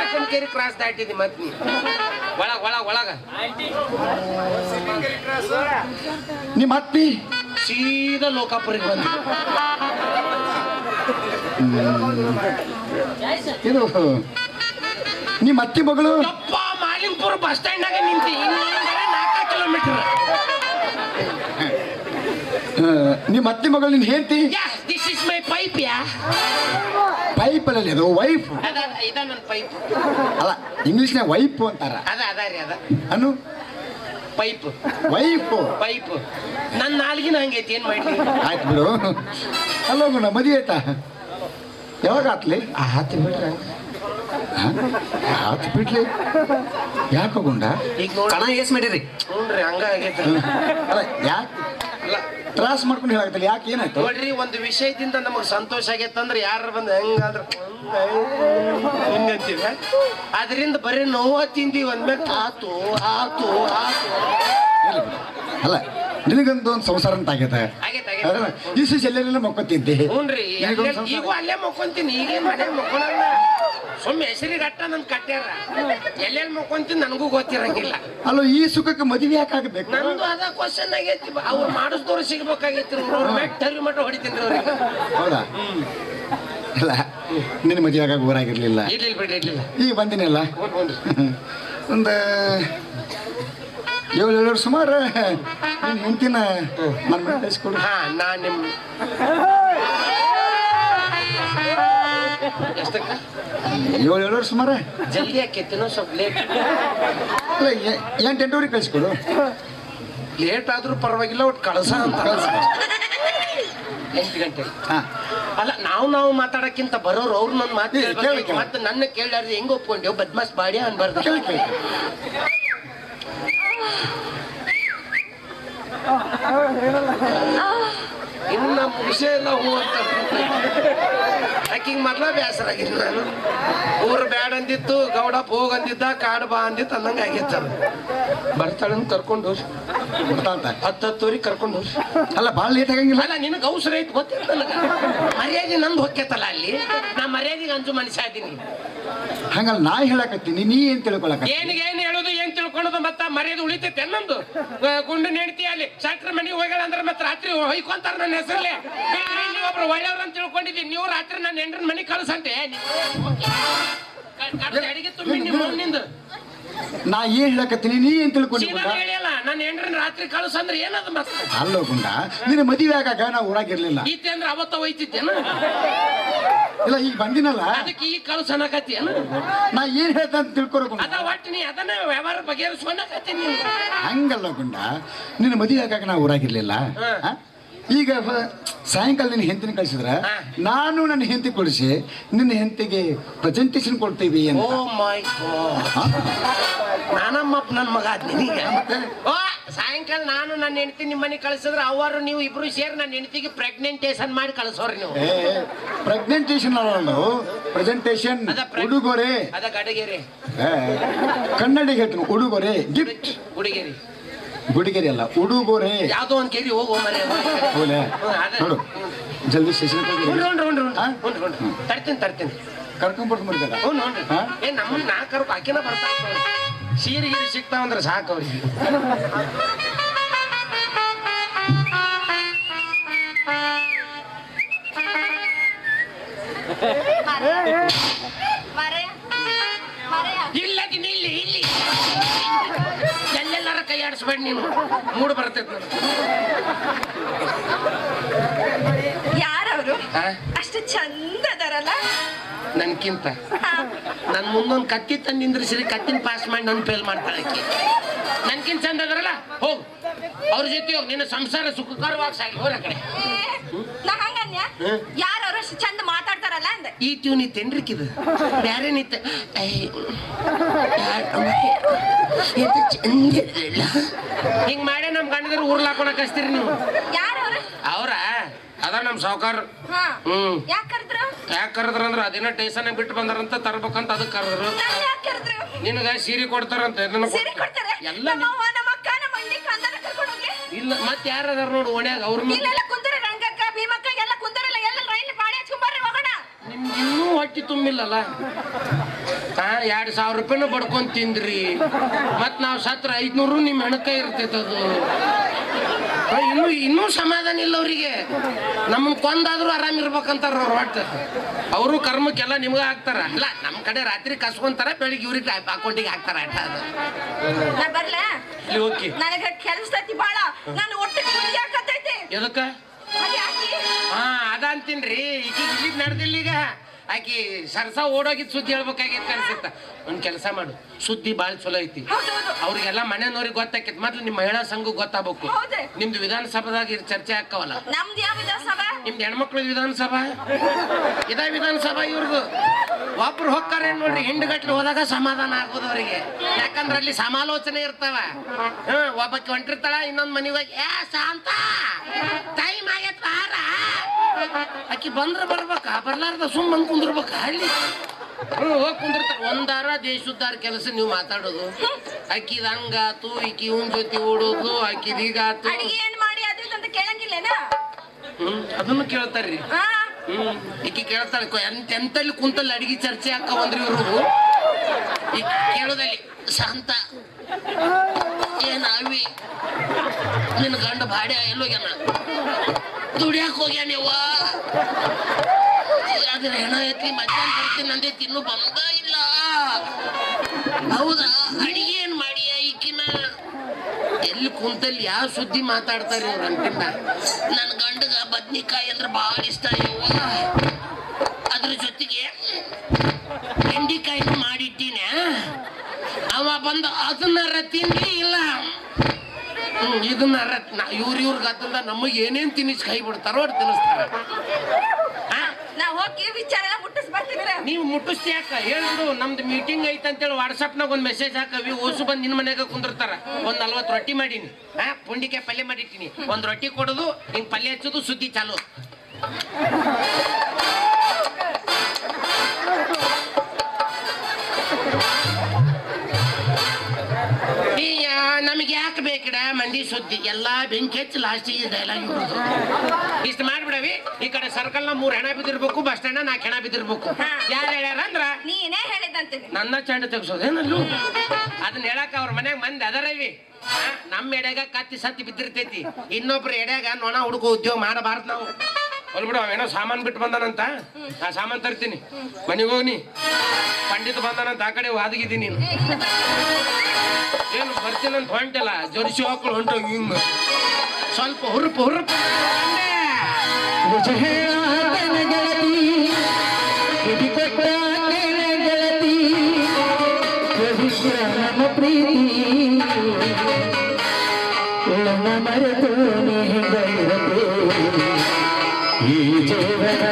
ಅಕ್ಕನಕೇರಿ ಕ್ರಾಸ್ ದಾಟಿದಿ ಮತ್ ನೀ ಒಳಗ ನಿಮ್ಮ ಅತ್ತಿ ಸೀದಾ ಲೋಕಾಪುರಿಗೆ ಬಂದ ಇದು ನಿಮ್ಮ ಅತ್ತಿ ಮಗಳು ಯಪ್ಪ ಮಾಲಿಂಪುರ ಬಸ್ ಸ್ಟ್ಯಾಂಡ್ ಆಗ ನಿಂತಿ 4 ಕಿಲೋಮೀಟರ್ ನಿಮ್ಮ ಅತ್ತೆ ಮಗಳು ನಿನ್ ಹೇಳ್ತಿ ದಿಸ್ ಇಸ್ ಮೈ ಪೈಪ್ ಯಾ ಪೈಪಲ್ಲಿ ಅದು ವೈಫ್ ಇದ ನನ್ನ ಪೈಪ್ ಅಲ್ಲ ಇಂಗ್ಲಿಷ್ನಾಗ ವೈಫ್ ಅಂತಾರ ಅದ ರೀ ಅದ ಅನು ಪೈಪ್ ವೈಫ್ ಪೈಪ್ ನನ್ನ ನಾಲ್ಗಿನ ಹಂಗೈತಿ ಏನ್ ಮಾಡ್ಲಿ ಆಯ್ತು ಬಿಡು ಅಲ್ಲ ಗುಣ ಮದುವೆ ಆಯ್ತಾ ಯಾವಾಗ ಆತ್ಲಿ ಆತು ಬಿಡ್ರಿ ಆತ್ ಬಿಡ್ಲಿ ಯಾಕೆ ಗುಂಡ ಈಗ ನೋಡಿ ಕಣ ಏಸ್ ಮಾಡಿರಿ ನೋಡ್ರಿ ಹಂಗ ಆಗೈತೆ ಅಲ್ಲ ಯಾಕೆ ಅಲ್ಲ ತ್ರಾಸ್ ಮಾಡ್ಕೊಂಡು ಹೇಳಾಗತ್ತಲ್ಲ ಯಾಕೆ ಏನಾಯ್ತು ನೋಡ್ರಿ ಒಂದು ವಿಷಯದಿಂದ ನಮಗ್ ಸಂತೋಷ ಆಗೈತಂದ್ರೆ ಯಾರು ಬಂದು ಹೆಂಗಾದ್ರ ಹಿಂಗಂತೀವಿ ಅದರಿಂದ ಬರೀ ನೋವ ತಿಂದೀವಿ ಅಂದ್ಮೇಲೆ ಆತು ಆತು ಆತು ಇರ್ಲಿ ಬಿಡು. ಅಲ್ಲ ನಿನಗೊಂದು ಒಂದು ಸಂಸಾರ ಅಂತ ಆಗೈತೆ ಆಗೈತೆ ಆಗೈತೆ ಈ ಎಲ್ಲೆಲ್ಲ ಮಕ್ಕೊತಿದ್ದೆ ಹ್ಞೂನ್ರಿ ಈಗೂ ಅಲ್ಲೇ ಮಕ್ಕೊಂತೀನಿ ಈಗೇನ್ ಮನೆ ಮಕ್ಕೊಳಲ್ಲ ಸುಮ್ಮನೆ ಹೆಸರಿಗೆ ಅಟ್ಟ ನನ್ ಕಟ್ಟ್ಯಾರ ಎಲ್ಲೆಲ್ಲಿ ಮಕ್ಕೊಂತೀನಿ ನನಗೂ ಗೊತ್ತಿರಂಗಿಲ್ಲ ಅಲ್ಲ ಈ ಸುಖಕ್ಕೆ ಮದುವೆ ಯಾಕೆ ಆಗಬೇಕು ನಂದು ಅದ ಕ್ವಶನ್ ಆಗೈತಿ ಅವ್ರು ಮಾಡಿಸ್ದವ್ರು ಸಿಗ್ಬೇಕಾಗೈತಿ ಅವ್ರ ಮೆಟ್ಟರಿ ಮಟ್ಟ ಹೊಡಿತೀನಿ ಅವ್ರಿಗೆ ಹೌದಾ ಅಲ್ಲ ನಿನ್ನ ಮದುವೆ ಆಗಾಗ ಊರಾಗಿರ್ಲಿಲ್ಲ ಇರ್ಲಿಲ್ಲ ಬಿಡ್ರಿ ಇರ್ಲಿಲ್ಲ ಈಗ ಬಂದಿನಲ್ಲ ಹ್ಞೂ ಒಂದು 7 ವರ್ಷ ಸುಮಾರು ನಿನ್ನ ಹೆಂಡತಿನ ನನ್ನ ಮನೆ ಕಳಿಸ್ಕೊಡು ಹಾ ನಾನ್ ನಿಮ್ ಎಷ್ಟಕ್ಕ 7 ವರ್ಷ ಸುಮಾರು ಜಲ್ದಿ ಆಕೈತಿನೋ ಸ್ವಲ್ಪ ಲೇಟ್ ಅಲ್ಲ 8 ಕಳಿಸ್ಕೊಡು ಲೇಟ್ ಆದ್ರೂ ಪರವಾಗಿಲ್ಲ ಒಟ್ಟು ಕಳಸ ಅಂತ 8 ಗಂಟೆ ಹಾಂ ಅಲ್ಲ ನಾವು ಮಾತಾಡಕ್ಕಿಂತ ಬರೋರು ಅವ್ರು ನನ್ನ ಮಾತು ಕೇಳಿ, ಕೇಳ್ಬೇಕು ಕೇಳಿ. ಮತ್ತೆ ನನ್ನ ಕೇಳಾರ್ದು ಹೆಂಗ್ ಒಪ್ಕೊಂಡೇವ್ ಬದ್ಮಾಸ್ ಬಾಡಿ ಅನ್ಬಾರ್ದು ಕೇಳಿ ಕೇಳಿ ಇನ್ನ ಮುಗಿಸೇ ಇಲ್ಲ ಹೂ ಅಂತ ಆಕಿಂಗ್ ಮೊದ್ಲ ಬೇಸರ ಆಗಿದ್ದು ನಾನು ಊರು ಬ್ಯಾಡ ಅಂದಿತ್ತು ಗೌಡಪ್ಪ ಹೋಗ್ ಅಂದಿದ್ದ ಕಾಡು ಬಾ ಅಂದಿತ್ತು ಅಂದಂಗ ಆಗೈತೆ ಅದು ಬರ್ತಾಳಂತ ಕರ್ಕೊಂಡು ಹೋಗಿ ಬರ್ತಾ ಅಂತ 10 ಕರ್ಕೊಂಡು ಹೋಗಿ ಅಲ್ಲ ಭಾಳ ಲೇಟ್ ಆಗಂಗಿಲ್ಲ ಅಲ್ಲ ನಿನಗೆ ಅವಸರ ಐತಿ ಗೊತ್ತಿಲ್ಲ ನನಗೆ ಮರ್ಯಾದೆ ನಂದು ಹೊಕ್ಕೈತಲ್ಲ ಅಲ್ಲಿ ನಾ ಮರ್ಯಾದೆಗೆ ಅಂಜು ಮನುಷ್ಯ ಅದೀನಿ ಹಂಗಲ್ಲ ನಾ ಹೇಳಕತ್ತೀನಿ ನೀ ಏನ್ ತಿಳ್ಕೊಳಕ ಏನ್ ಹೇಳೋದು ಏನ್ ತಿಳ್ಕೊಳೋದು ಮತ್ತ ಮರ್ಯಾದೆ ಉಳಿತೈತೆ ನಮ್ದು ಗುಂಡು ನೆಡ್ತಿ ಅಲ್ಲಿ ಸಾಕ್ರ ಮನೆಗೆ ಹೋಗ್ಯಾಳ ಅಂದ್ರೆ ಮತ್ತೆ ರಾತ್ರಿ ಹೊಯ್ಕೊಂತಾರ ನನ್ನ ಹೆಸರಲ್ಲೇ ನೀವು ಒಬ್ರು ಒಳ್ಳೆಯವ್ರು ಅಂತ ತಿಳ್ಕೊಂಡಿದ್ದೀನಿ ನೀವು ರಾತ್ರಿ ನನ್ನ ಹೆಂಡ್ರನ್ ಮನೆಗೆ ಕಳ್ಸಂತೆ ಅಡಿಗೆ ತುಂಬಿ ನಿಮ್ಮ ನಿಂದು ನಾ ಏನ್ ಹೇಳಕತ್ತೀನಿ ನೀ ಏನ್ ತಿಳ್ಕೊಂಡಿ ಸೀದಾ ಗುಂಡ ಹೇಳಿಯಲ್ಲ ನನ್ನ ಹೆಂಡ್ರನ್ ರಾತ್ರಿ ಕಳ್ಸಂದ್ರೆ ಏನದು ಮತ್ತೆ ಅಲ್ಲೋ ಗುಂಡ ನಿನ್ನ ಮದುವೆ ಆಗಾಗ ನಾ ಊರಾಗಿರ್ಲಿಲ್ಲ ಈತೆ ಅಂದ್ರೆ ಅವತ್ತ ಒಯ್ತಿದ್ದೇನ ಇಲ್ಲ ಈಗ ಬಂದಿನಲ್ಲ ಅದಕ್ಕೆ ಈಗ ಕಳ್ಸನಕತ್ತೀಯನ ನಾ ಏನ್ ಹೇಳ್ತ ಅಂತ ತಿಳ್ಕೊರೋ ಗುಂಡ ಅದ ಒಟ್ಟು ನೀ ಅದನ್ನ ವ್ಯವಹಾರ ಬಗೆಹರಿಸ್ಕೊಳಕತ್ತೀನಿ ನೀನು ಹಂಗಲ್ಲ ಗುಂಡ ನಿನ್ನ ಮದುವೆ ಆಗಾಗ ನಾ ಊರಾಗಿರ್ಲಿಲ್ಲ ಆ? ಈಗ ಸಾಯಂಕಾಲ ನಿನ್ನ ಹೆಂಡತಿನ ಕಳಿಸಿದ್ರ ನಾನು ನನ್ನ ಹೆಂಡತಿ ಕೊಡಿಸಿ ನಿನ್ನ ಹೆಂಡತಿಗೆ ಪ್ರೆಸೆಂಟೇಶನ್ ಕೊಡ್ತೀವಿ ಅಂತ ಓ ಮೈ ಗಾಡ್ ನಾನಮ್ಮಪ್ಪ ನನ್ನ ಮಗ ಆದ್ ನಿನಗೆ ಓ ಸಾಯಂಕಾಲ ನಾನು ನನ್ನ ಹೆಂಡತಿ ನಿಮ್ಮ ಮನೆಗೆ ಕಳಿಸಿದ್ರೆ ಅವರು ನೀವು ಇಬ್ರು ಸೇರಿ ನನ್ನ ಹೆಂಡತಿಗೆ ಪ್ರೆಗ್ನೆಂಟೇಶನ್ ಮಾಡಿ ಕಳಿಸೋರಿ ನೀವು ಪ್ರೆಗ್ನೆಂಟೇಶನ್ ಅಲ್ಲ ಪ್ರೆಸೆಂಟೇಶನ್ ಉಡುಗೊರೆ ಅದ ಗಡಗೇರಿ ಕನ್ನಡಿಗೆ ಹೇಳ್ತೀನಿ ಉಡುಗೊರೆ ಗಿಫ್ಟ್ ಹುಡುಗೇರಿ ಗುಡಿಗೆರೆ ಅಲ್ಲ ಉಡುಗೊರೆ ಯಾವ್ದೋ ಒಂದ್ ಕೇರಿ ಹೋಗೋ ಮರೆ ಹೋಲೆ ನೋಡು ಜಲ್ದಿ ಸ್ಟೇಷನ್ ತರ್ತೀನಿ ಕರ್ಕೊಂಡ್ಬರ್ದು ಮಾಡಿದಾಗ ಹ್ಞೂ ನೋಡ್ರಿ ಏ ನಮ್ಮನ್ನ ನಾ ಕರ್ಕೊ ಆಕಿನ ಬರ್ತಾ ಸೀರೆ ಗೀರಿ ಸಿಗ್ತಾವಂದ್ರೆ ಸಾಕು ಅವ್ರಿಗೆ ಇಲ್ಲ ಇಲ್ಲಿ ಇಲ್ಲಿ ಎಲ್ಲೆಲ್ಲಾರ ಕೈ ಆಡಿಸ್ಬೇಡಿ ನೀನು ಮೂಡ್ ಬರ್ತೈತೆ ಯಾರವರು ಆ? ಅಷ್ಟು ಚಂದ ಅದಾರಲ್ಲ ನನ್ಕಿಂತ ನನ್ ಮುಂದೊಂದು ಕತ್ತಿ ತಂದು ನಿಂದ್ರಿಸಿರಿ ಕತ್ತಿನ ಪಾಸ್ ಮಾಡಿ ನನ್ನ ಫೇಲ್ ಮಾಡ್ತಾಳೆ ಆಕಿ ನನ್ಕಿಂತ ಚಂದ ಅದರಲ್ಲ ಹೋಗು ಅವ್ರ ಜೊತೆ ಹೋಗಿ ನಿನ್ನ ಸಂಸಾರ ಸುಖಕರವಾಗಿ ಸಾಗಿ ಹೋರ ಕಡೆ ನಾ ಹಂಗನ್ಯ ಯಾರವರು ಅಷ್ಟು ಚಂದ ಮಾತಾಡ್ತಾರಲ್ಲ ಅಂದೆ ಈ ಟ್ಯೂನ್ ಇತ್ತೇನ್ರಿಕಿದು ಬ್ಯಾರೆ ನಿತ್ತ ಹಿಂಗ್ ಮಾಡಿ ನಮ್ ಗಂಡದ್ರ ಊರ್ಲಾಕೊಳಕ್ ಹಚ್ತೀರಿ ನೀವು ಯಾರವರು ಅವ್ರ ಅದ ನಮ್ ಸಾವುಕಾರ ಹಾ ಹ್ಮ್ ಯಾಕೆ ಕರೆದ್ರು ಯಾಕೆ ಕರೆದ್ರ ಅಂದ್ರ ಅದೇನ ಟೇಷನ್ ಬಿಟ್ಟು ಬಂದಾರಂತ ತರ್ಬೇಕಂತ ಅದಕ್ಕೆ ಕರೆದ್ರು ನಾನು ಯಾಕೆ ಕರೆದ್ರು ನಿನಗ ಸೀರೆ ಕೊಡ್ತಾರಂತ ಸೀರೆ ಕೊಡ್ತಾರೆ ಎಲ್ಲ ನಮ್ಮ ಅವ್ವ ನಮ್ಮ ಅಕ್ಕ ನಮ್ಮ ಅಣ್ಣ ಕಂದನ ಕರ್ಕೊಂಡು ಹೋಗ್ಲಿ ಇಲ್ಲ ಮತ್ ಯಾರದಾರ ನೋಡು ಓಣ್ಯಾಗ ಅವ್ರ ಇಲ್ಲೆಲ್ಲ ಕುಂತರ ರಂಗಕ್ಕ ಭೀಮಕ್ಕ ಎಲ್ಲ ಕುಂತರಲ್ಲ ಎಲ್ಲ ರೈಲ್ ಪಾಡಿ ಹಚ್ಕೊಂಬರ್ರಿ ಹೋಗೋಣ ನಿಮ್ಗೆ ಇನ್ನೂ ಹೊಟ್ಟಿ ತುಂಬಿಲ್ಲಲ್ಲ 2,000 ರೂಪಾಯಿನೂ ಬಡ್ಕೊಂಡ್ ತಿಂದ್ರಿ ಮತ್ ನಾವ್ ಸತ್ರ 500 ನಿಮ್ ಹೆಣಕ ಇರ್ತೈತದು ಇನ್ನೂ ಸಮಾಧಾನ ಇಲ್ಲ ಅವ್ರಿಗೆ ನಮ್ಮನ್ ಕೊಂದಾದ್ರೂ ಆರಾಮ್ ಇರ್ಬೇಕಂತಾರ ಅವ್ರ ಒಟ್ಟು ಅವರು ಕರ್ಮಕ್ಕೆಲ್ಲ ನಿಮ್ಗ ಹಾಕ್ತಾರ ಅಲ್ಲ ನಮ್ ಕಡೆ ರಾತ್ರಿ ಕಸ್ಕೊಂತಾರ ಬೆಳಿಗ್ಗೆ ಇವ್ರಿಗೆ ಅಕೌಂಟಿಗೆ ಹಾಕ್ತಾರ ಅಟ್ಟ ಅದು ನಾ ಬರ್ಲ ಇಲ್ಲಿ ಓಕೆ ನನಗ ಕೆಲ್ಸ ಐತಿ ಬಾಳ ನಾನು ಒಟ್ಟಿಗೆ ಮುಂದೆ ಹಾಕತೈತಿ ಎದಕ್ಕ ಅದ್ಯಾಕೆ? ಹಾ ಅದ ಅಂತೀನ್ರಿ ಈಗ ಇಲ್ಲಿ ನಡೆದಿಲ್ಲ ಈಗ ಆಕಿ ಸರ್ಸ ಓಡೋಗಿದ್ ಸುದ್ದಿ ಹೇಳ್ಬೇಕಾಗೈತೆ ಅನ್ಸುತ್ತ ಒಂದ್ ಕೆಲಸ ಮಾಡು ಸುದ್ದಿ ಬಾಳ್ ಚಲೋ ಐತಿ ಹೌದೌದು. ಅವ್ರಿಗೆಲ್ಲ ಮನೆಯವ್ರಿಗೆ ಗೊತ್ತಾಕೈತಿ ಮೊದ್ಲು ನಿಮ್ ಮಹಿಳಾ ಸಂಘ ಗೊತ್ತಾಗಬೇಕು ಹೌದೇ? ನಿಮ್ದು ವಿಧಾನಸಭಾದಾಗ ಚರ್ಚೆ ಆಕ್ಕವಲ್ಲ ನಮ್ದು ಯಾವ ವಿಧಾನಸಭಾ? ನಿಮ್ದು ಹೆಣ್ಮಕ್ಳು ವಿಧಾನಸಭಾ ಇದ ವಿಧಾನಸಭಾ ಇವ್ರದ್ದು ಒಬ್ರು ಹೋಗ್ತಾರೆ ನೋಡ್ರಿ ಹಿಂಡ್ಗಟ್ಲು ಹೋದಾಗ ಸಮಾಧಾನ ಆಗೋದು ಅವರಿಗೆ ಯಾಕಂದ್ರೆ ಅಲ್ಲಿ ಸಮಾಲೋಚನೆ ಇರ್ತಾವ ಒಬ್ಬಕ್ಕೆ ಹೊಂಟಿರ್ತಾಳ ಇನ್ನೊಂದ್ ಮನೆಗೆ ಹೋಗಿ ಏ ಶಾಂತ ಟೈಮ್ ಆಗೈತ್ ಬಾರ ಆಕಿ ಬಂದ್ರ ಬರ್ಬೇಕಾ ಬರ್ಲಾರ್ದ ಸುಮ್ಮನೆ ಕುಂದಿರ್ಬೇಕಾ ಅಲ್ಲಿ ಹೋಗಿ ಕುಂದಿರ್ತಾರ ಒಂದಾರ ದೇಶದಾರ ಕೆಲಸ ನೀವು ಮಾತಾಡೋದು ಅಕ್ಕಿದ ಹಂಗಾತು ಈಕಿ ಇವನ್ ಜೊತೆ ಓಡೋದು ಅಕ್ಕಿದ ಹೀಗಾತು ಅಡಿಗೆ ಏನ್ ಮಾಡಿ ಅದು ಇದು ಅಂತ ಕೇಳಂಗಿಲ್ಲೇನ? ಅದನ್ನು ಕೇಳ್ತಾರ್ರಿ ಹಾ ಈಕಿ ಕೇಳ್ತಾಳೆ ಎಂತಲ್ಲಿ ಕುಂತಲ್ಲಿ ಅಡಿಗೆ ಚರ್ಚೆ ಹಾಕವಂದ್ರಿ ಇವರು ಈಗ ಕೇಳೋದಲ್ಲಿ ಶಾಂತ ಏನಾವಿ ನಿನ್ನ ಗಂಡ ಬಾಡಿ ಎಲ್ಲೋಗ್ಯಾನ ದುಡಿಯಾಕ ಹೋಗ್ಯಾನವ್ವ ಅದ್ರ ಹೆಣ ಎತ್ತಿ ಮಧ್ಯಾಹ್ನ ಬರ್ತೀನಿ ಅಂದೆ ತಿನ್ನು ಬಂದ ಇಲ್ಲ ಹೌದಾ ಅಡಿಗೆ ಏನ್ ಮಾಡಿಯ ಈಕಿನ ಎಲ್ಲಿ ಕುಂತಲ್ಲಿ ಯಾವ ಸುದ್ದಿ ಮಾತಾಡ್ತಾರೆ ಇವ್ರು ಅಂತಿನ್ನ ನನ್ನ ಗಂಡಗ ಬದ್ನಿಕಾಯಿ ಅಂದ್ರೆ ಬಹಳ ಇಷ್ಟ ಯವ್ವ ಅದ್ರ ಜೊತೆಗೆ ಬೆಂಡಿಕಾಯಿನೂ ಮಾಡಿಟ್ಟೀನ ಅವ ಬಂದ ಅದನ್ನಾರ ತಿನ್ಲಿ ಇಲ್ಲ ಇದನ್ನಾರ ಇವ್ರ ಗದ್ದಲ್ದ ನಮಗೆ ಏನೇನ್ ತಿನ್ನಿಸ್ ಕೈ ಬಿಡ್ತಾರೋ ಅವ್ರು ತಿನ್ನಿಸ್ತಾರ ನಾ ಹೋಗಿ ವಿಚಾರ ಎಲ್ಲ ಮುಟ್ಟಿಸ್ ಬರ್ತಿದ್ರ. ನೀವು ಮುಟ್ಟಿಸ್ತಿ ಯಾಕ ಹೇಳಿದ್ರು ನಮ್ದು ಮೀಟಿಂಗ್ ಐತೆ ಅಂತೇಳಿ ವಾಟ್ಸಪ್ನಾಗ ಒಂದು ಮೆಸೇಜ್ ಹಾಕವಿ ಓಸು ಬಂದು ನಿನ್ನ ಮನೆಯಾಗ ಕುಂದಿರ್ತಾರ ಒಂದ್ 40 ರೊಟ್ಟಿ ಮಾಡೀನಿ ಪುಂಡಿಕಾಯಿ ಪಲ್ಯ ಮಾಡಿಟ್ಟಿನಿ ಒಂದ್ ರೊಟ್ಟಿ ಕೊಡೋದು ಹಿಂಗ್ ಪಲ್ಯ ಹಚ್ಚೋದು ಸುದ್ದಿ ಚಾಲು ನಮಗೆ ಯಾಕೆ ಬೇಕಿಡ ಮಂದಿ ಸುದ್ದಿ ಎಲ್ಲಾ ಬೆಂಕಿ ಹಚ್ಚಿ ಲಾಸ್ಟಿಗೆ ಡೈಲಾಗ್ ಇರೋದು ಇಷ್ಟು ಮಾಡ್ಬಿಡವಿ ಈ ಕಡೆ ಸರ್ಕಲ್ನ 3 ಹೆಣ ಬಿದ್ದಿರ್ಬೇಕು ಬಸ್ ಸ್ಟ್ಯಾಂಡ್ 4 ಹೆಣ ಬಿದ್ದಿರ್ಬೇಕು ಯಾರು ಹೇಳ್ಯಾರ ಅಂದ್ರ ನೀನೇ ಹೇಳಿದಂತೀನಿ. ನನ್ನ ಚಂಡ ತೆಗ್ಸೋದೇನಲ್ಲೂ ಅದನ್ನ ಹೇಳಕ್ ಅವ್ರ ಮನ್ಯಾಗ ಮಂದಿ ಅದರವಿ ನಮ್ಮ ಎಡ್ಯಾಗ ಕತ್ತಿ ಸತ್ತಿ ಬಿದ್ದಿರ್ತೈತಿ ಇನ್ನೊಬ್ರು ಎಡ್ಯಾಗ ನೊಣ ಹುಡುಕೋ ಉದ್ಯೋಗ ಮಾಡಬಾರ್ದು ನಾವು ಹೊಲ್ಬಿಡು ಅವೇನೋ ಸಾಮಾನು ಬಿಟ್ಟು ಬಂದಾನಂತ ನಾ ಸಾಮಾನು ತರ್ತೀನಿ ಮನೆಗೆ ಹೋಗ್ನಿ ಪಂಡಿತ್ ಬಂದಾನಂತ ಆ ಕಡೆ ವಾದಗಿದ್ದೀನಿ ನೀನು ಏನು ಬರ್ತೀನಂತ ಹೊಂಟಲ್ಲ ಜರ್ಸಿ ಹಾಕೊಂಡು ಹೊಂಟೋಗಿ ಹಿಂಗ ಸ್ವಲ್ಪ ಹುರುಪು ಹುರುಪು ಈ ಜೀವನ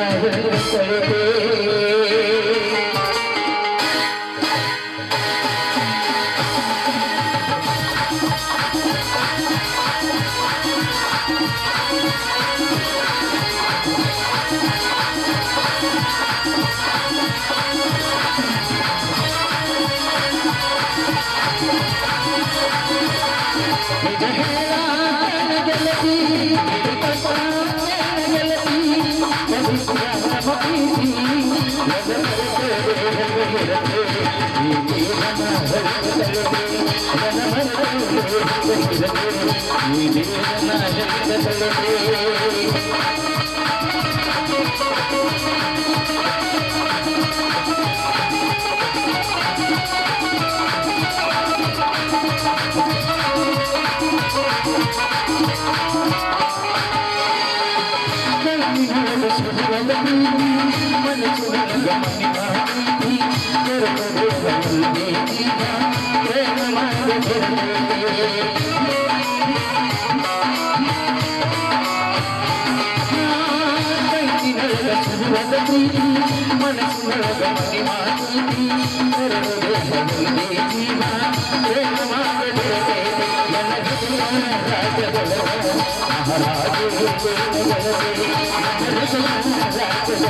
ಮನಸ್ಸು